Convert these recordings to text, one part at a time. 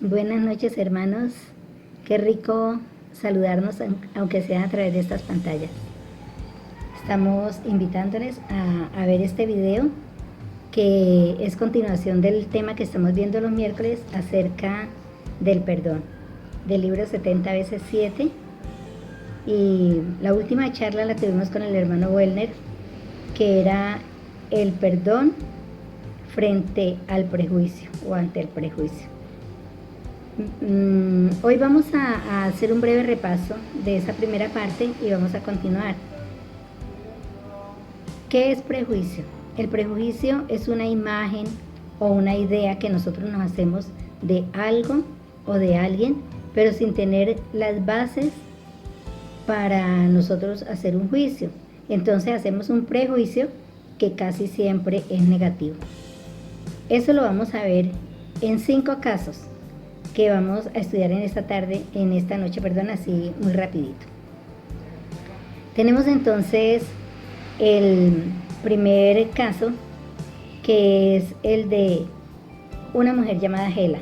Buenas noches, hermanos. Qué rico saludarnos, aunque sea a través de estas pantallas. Estamos invitándoles a ver este video, que es continuación del tema que estamos viendo los miércoles acerca del perdón, del libro 70 veces 7. Y la última charla la tuvimos con el hermano Wellner, que era el perdón frente al prejuicio o ante el prejuicio. Hoy vamos a hacer un breve repaso de esa primera parte y vamos a continuar. ¿Qué es prejuicio? El prejuicio es una imagen o una idea que nosotros nos hacemos de algo o de alguien, pero sin tener las bases para nosotros hacer un juicio. Entonces hacemos un prejuicio que casi siempre es negativo. Eso lo vamos a ver en 5 casos que vamos a estudiar en esta noche, así muy rapidito. Tenemos entonces el primer caso, que es el de una mujer llamada Hela.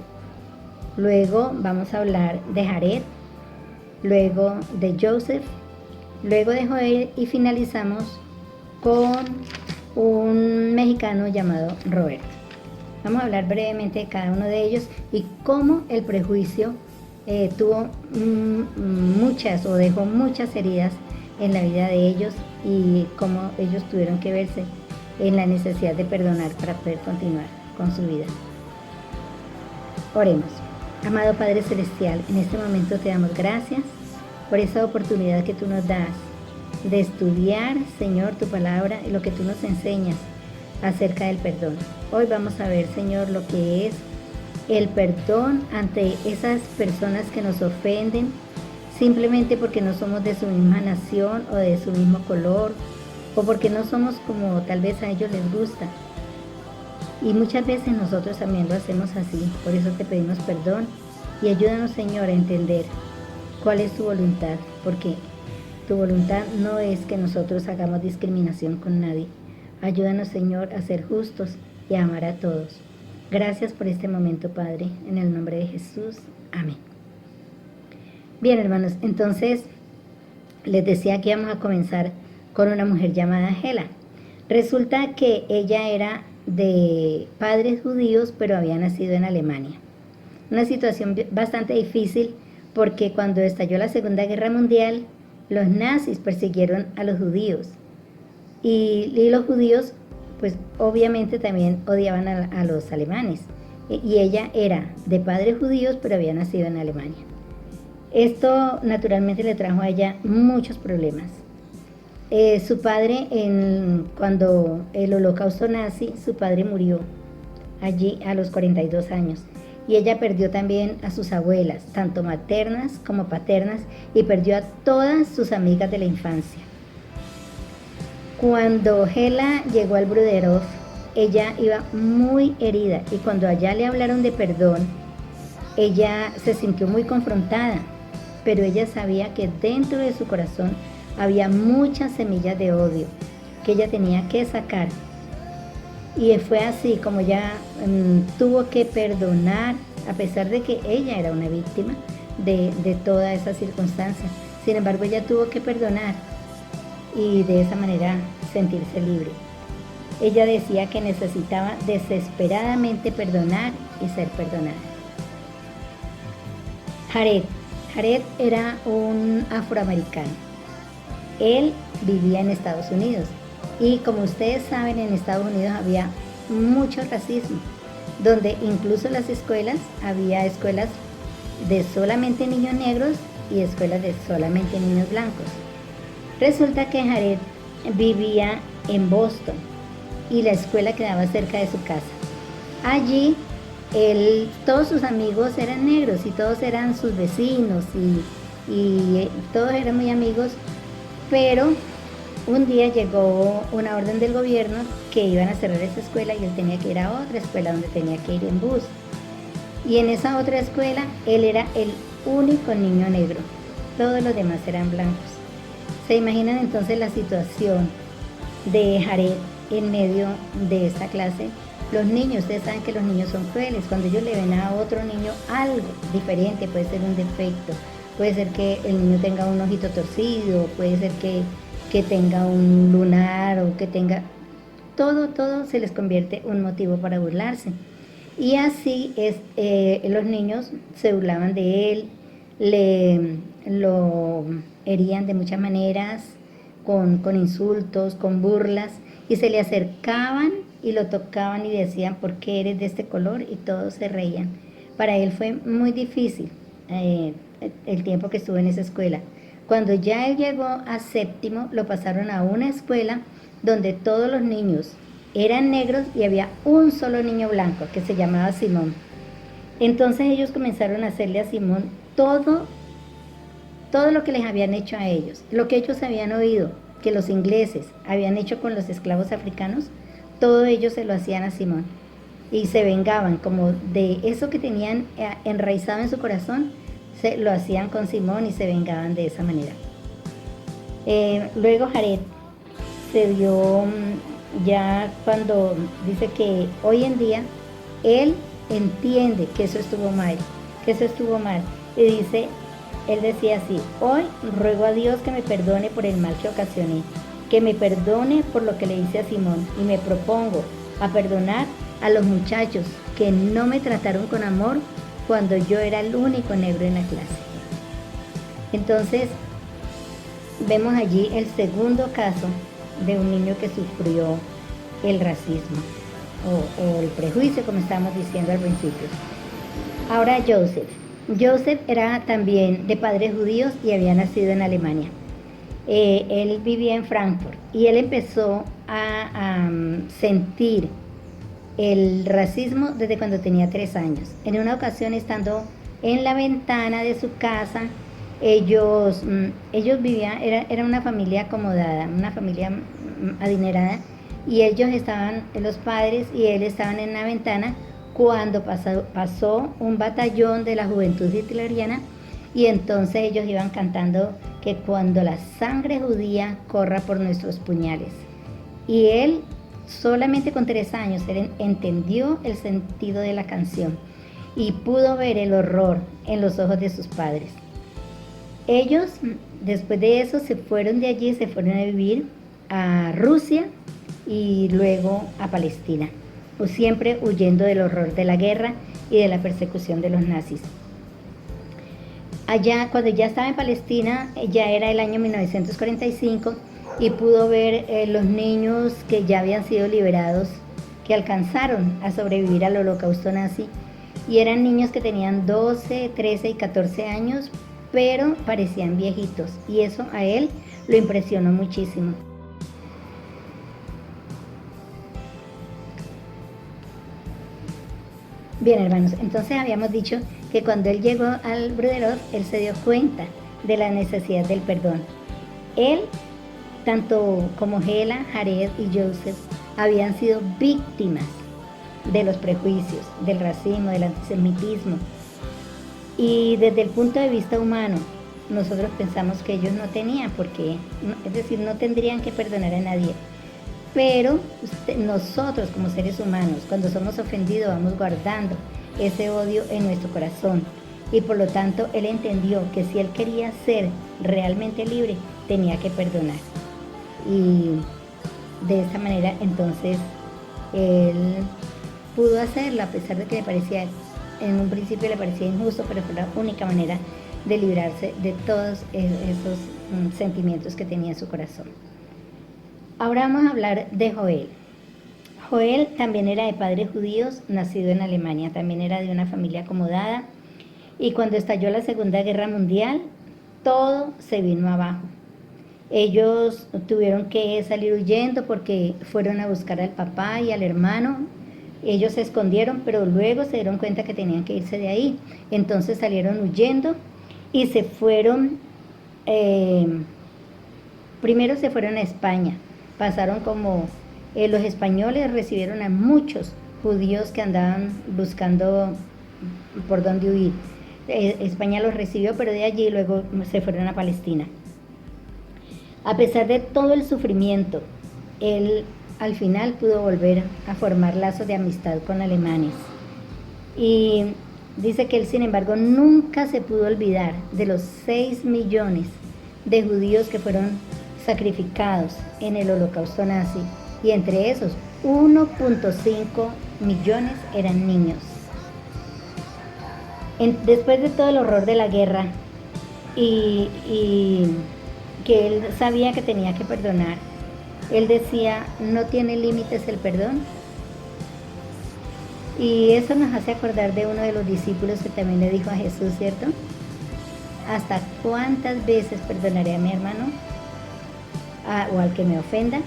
Luego vamos a hablar de Jared, luego de Joseph, luego de Joel y finalizamos con un mexicano llamado Roberto. Vamos a hablar brevemente de cada uno de ellos y cómo el prejuicio tuvo muchas o dejó muchas heridas en la vida de ellos y cómo ellos tuvieron que verse en la necesidad de perdonar para poder continuar con su vida. Oremos. Amado Padre Celestial, en este momento te damos gracias por esa oportunidad que tú nos das de estudiar, Señor, tu palabra y lo que tú nos enseñas acerca del perdón. Hoy vamos a ver, Señor, lo que es el perdón ante esas personas que nos ofenden simplemente porque no somos de su misma nación o de su mismo color o porque no somos como tal vez a ellos les gusta. Y muchas veces nosotros también lo hacemos así. Por eso te pedimos perdón y ayúdanos, Señor, a entender cuál es tu voluntad, porque tu voluntad no es que nosotros hagamos discriminación con nadie. Ayúdanos, Señor, a ser justos y a amar a todos. Gracias por este momento, Padre, en el nombre de Jesús. Amén. Bien, hermanos, entonces les decía que íbamos a comenzar con una mujer llamada Hela. Resulta que ella era de padres judíos, pero había nacido en Alemania. Una situación bastante difícil porque cuando estalló la Segunda Guerra Mundial, los nazis persiguieron a los judíos. Y los judíos, pues obviamente también odiaban a los alemanes. Y ella era de padres judíos, pero había nacido en Alemania. Esto naturalmente le trajo a ella muchos problemas. Su padre, cuando el holocausto nazi, su padre murió allí a los 42 años. Y ella perdió también a sus abuelas, tanto maternas como paternas, y perdió a todas sus amigas de la infancia. Cuando Hela llegó al Bruderhof, ella iba muy herida y cuando allá le hablaron de perdón, ella se sintió muy confrontada, pero ella sabía que dentro de su corazón había muchas semillas de odio que ella tenía que sacar. Y fue así como ella tuvo que perdonar, a pesar de que ella era una víctima de toda esa circunstancia. Sin embargo, ella tuvo que perdonar y de esa manera sentirse libre. Ella decía que necesitaba desesperadamente perdonar y ser perdonada. Jared era un afroamericano. Él vivía en Estados Unidos y como ustedes saben, en Estados Unidos había mucho racismo, donde incluso las escuelas, había escuelas de solamente niños negros y escuelas de solamente niños blancos. Resulta que Jared vivía en Boston y la escuela quedaba cerca de su casa. Allí todos sus amigos eran negros y todos eran sus vecinos y todos eran muy amigos, pero un día llegó una orden del gobierno que iban a cerrar esa escuela y él tenía que ir a otra escuela donde tenía que ir en bus. Y en esa otra escuela él era el único niño negro, todos los demás eran blancos. ¿Se imaginan entonces la situación de Jared en medio de esta clase Los niños, ustedes saben que los niños son crueles. Cuando ellos le ven a otro niño algo diferente, puede ser un defecto, puede ser que el niño tenga un ojito torcido, puede ser que tenga un lunar o que tenga... Todo se les convierte un motivo para burlarse. Y así los niños se burlaban de él, lo herían de muchas maneras, con insultos, con burlas, y se le acercaban y lo tocaban y decían, ¿por qué eres de este color? Y todos se reían. Para él fue muy difícil el tiempo que estuvo en esa escuela. Cuando ya él llegó a séptimo, lo pasaron a una escuela donde todos los niños eran negros y había un solo niño blanco que se llamaba Simón. Entonces ellos comenzaron a hacerle a Simón todo lo que les habían hecho a ellos, lo que ellos habían oído, que los ingleses habían hecho con los esclavos africanos, todo ellos se lo hacían a Simón. Y se vengaban como de eso que tenían enraizado en su corazón, se lo hacían con Simón y se vengaban de esa manera. Luego Jared se dio ya cuando dice que hoy en día él entiende que eso estuvo mal, y dice, él decía así: hoy ruego a Dios que me perdone por el mal que ocasioné, que me perdone por lo que le hice a Simón, y me propongo a perdonar a los muchachos que no me trataron con amor cuando yo era el único negro en la clase. Entonces vemos allí el segundo caso de un niño que sufrió el racismo o el prejuicio, como estábamos diciendo al principio. Ahora Joseph era también de padres judíos y había nacido en Alemania. Él vivía en Frankfurt y él empezó a sentir el racismo desde cuando tenía 3 años. En una ocasión, estando en la ventana de su casa, ellos vivían, era una familia acomodada, una familia adinerada, y ellos estaban, los padres y él estaban en la ventana cuando pasó un batallón de la juventud hitleriana, y entonces ellos iban cantando que cuando la sangre judía corra por nuestros puñales. Y él, solamente con 3 años, él entendió el sentido de la canción y pudo ver el horror en los ojos de sus padres. Ellos, después de eso, se fueron de allí, se fueron a vivir a Rusia y luego a Palestina, siempre huyendo del horror de la guerra y de la persecución de los nazis. Allá, cuando ya estaba en Palestina, ya era el año 1945, y pudo ver los niños que ya habían sido liberados, que alcanzaron a sobrevivir al holocausto nazi, y eran niños que tenían 12, 13 y 14 años, pero parecían viejitos, y eso a él lo impresionó muchísimo. Bien, hermanos, entonces habíamos dicho que cuando él llegó al Bruderhof, él se dio cuenta de la necesidad del perdón. Él, tanto como Hela, Jared y Joseph, habían sido víctimas de los prejuicios, del racismo, del antisemitismo. Y desde el punto de vista humano, nosotros pensamos que ellos no tenían por qué, es decir, no tendrían que perdonar a nadie. Pero nosotros como seres humanos, cuando somos ofendidos, vamos guardando ese odio en nuestro corazón. Y por lo tanto, él entendió que si él quería ser realmente libre, tenía que perdonar. Y de esta manera, entonces, él pudo hacerlo, a pesar de que le parecía, en un principio le parecía injusto, pero fue la única manera de librarse de todos esos sentimientos que tenía en su corazón. Ahora vamos a hablar de Joel. Joel también era de padres judíos, nacido en Alemania, también era de una familia acomodada, y cuando estalló la Segunda Guerra Mundial, todo se vino abajo. Ellos tuvieron que salir huyendo porque fueron a buscar al papá y al hermano. Ellos se escondieron, pero luego se dieron cuenta que tenían que irse de ahí. Entonces salieron huyendo y se fueron, primero se fueron a España. Pasaron como los españoles recibieron a muchos judíos que andaban buscando por dónde huir. España los recibió, pero de allí luego se fueron a Palestina. A pesar de todo el sufrimiento, él al final pudo volver a formar lazos de amistad con alemanes. Y dice que él, sin embargo, nunca se pudo olvidar de los 6 millones de judíos que fueron sacrificados en el holocausto nazi, y entre esos 1.5 millones eran niños. Después de todo el horror de la guerra y que él sabía que tenía que perdonar, él decía, no tiene límites el perdón. Y eso nos hace acordar de uno de los discípulos que también le dijo a Jesús, ¿cierto? ¿Hasta cuántas veces perdonaré a mi hermano o al que me ofenda?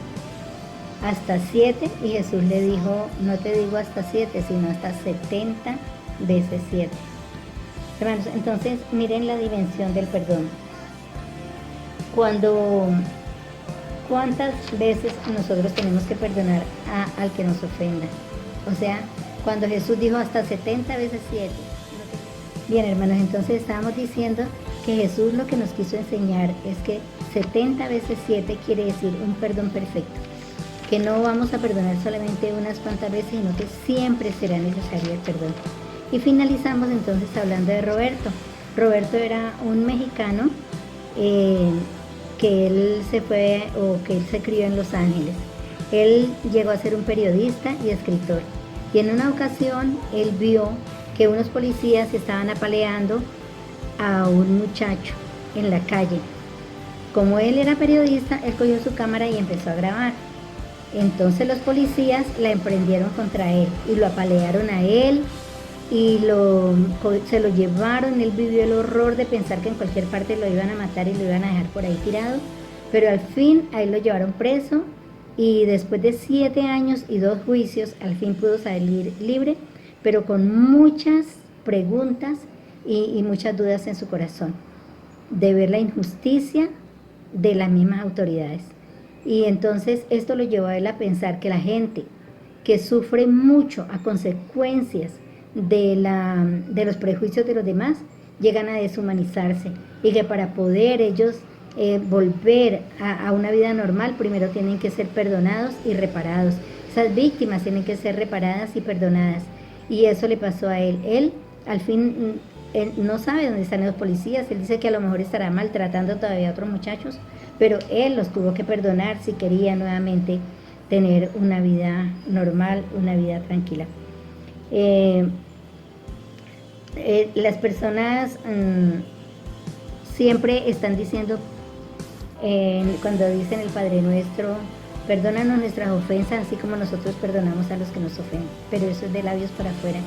Hasta 7. Y Jesús le dijo, no te digo hasta 7, sino hasta 70 veces 7. Hermanos, entonces miren la dimensión del perdón. ¿Cuántas veces nosotros tenemos que perdonar al que nos ofenda? O sea, cuando Jesús dijo hasta 70 veces 7. Bien, hermanos, entonces estábamos diciendo que Jesús lo que nos quiso enseñar es que 70 veces 7 quiere decir un perdón perfecto. Que no vamos a perdonar solamente unas cuantas veces, sino que siempre será necesario el perdón. Y finalizamos entonces hablando de Roberto. Roberto era un mexicano que él se crió en Los Ángeles. Él llegó a ser un periodista y escritor. Y en una ocasión él vio que unos policías estaban apaleando a un muchacho en la calle. Como él era periodista, él cogió su cámara y empezó a grabar. Entonces los policías la emprendieron contra él y lo apalearon a él y se lo llevaron. Él vivió el horror de pensar que en cualquier parte lo iban a matar y lo iban a dejar por ahí tirado, pero al fin a él lo llevaron preso y después de 7 años y 2 juicios al fin pudo salir libre, pero con muchas preguntas y muchas dudas en su corazón de ver la injusticia de las mismas autoridades. Y entonces esto lo llevó a él a pensar que la gente que sufre mucho a consecuencias de los prejuicios de los demás, llegan a deshumanizarse y que para poder ellos volver a una vida normal, primero tienen que ser perdonados y reparados. Esas víctimas tienen que ser reparadas y perdonadas. Y eso le pasó a él. Él, al fin, él no sabe dónde están los policías. Él dice que a lo mejor estará maltratando todavía a otros muchachos, pero él los tuvo que perdonar si quería nuevamente tener una vida normal, una vida tranquila. Las personas siempre están diciendo, cuando dicen el Padre Nuestro, perdónanos nuestras ofensas así como nosotros perdonamos a los que nos ofenden, pero eso es de labios para afuera,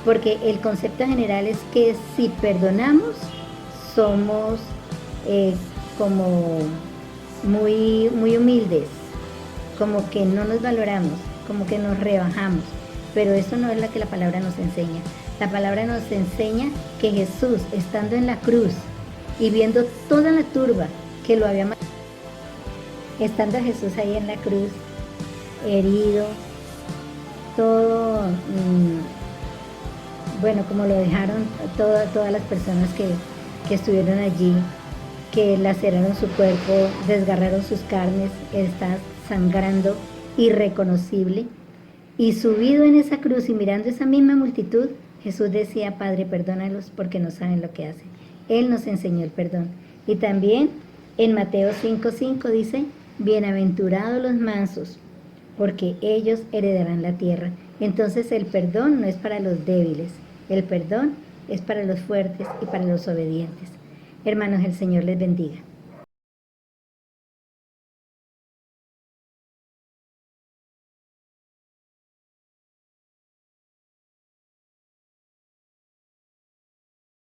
porque el concepto general es que si perdonamos somos como muy humildes, como que no nos valoramos, como que nos rebajamos, pero eso no es lo que la palabra nos enseña. La palabra nos enseña que Jesús, estando en la cruz y viendo toda la turba que lo había matado, estando Jesús ahí en la cruz, herido, todo, como lo dejaron todas las personas que estuvieron allí, que laceraron su cuerpo, desgarraron sus carnes, está sangrando, irreconocible, y subido en esa cruz y mirando esa misma multitud, Jesús decía, Padre, perdónalos porque no saben lo que hacen. Él nos enseñó el perdón. Y también en Mateo 5:5 dice, bienaventurados los mansos, porque ellos heredarán la tierra. Entonces el perdón no es para los débiles, el perdón es para los fuertes y para los obedientes. Hermanos, el Señor les bendiga.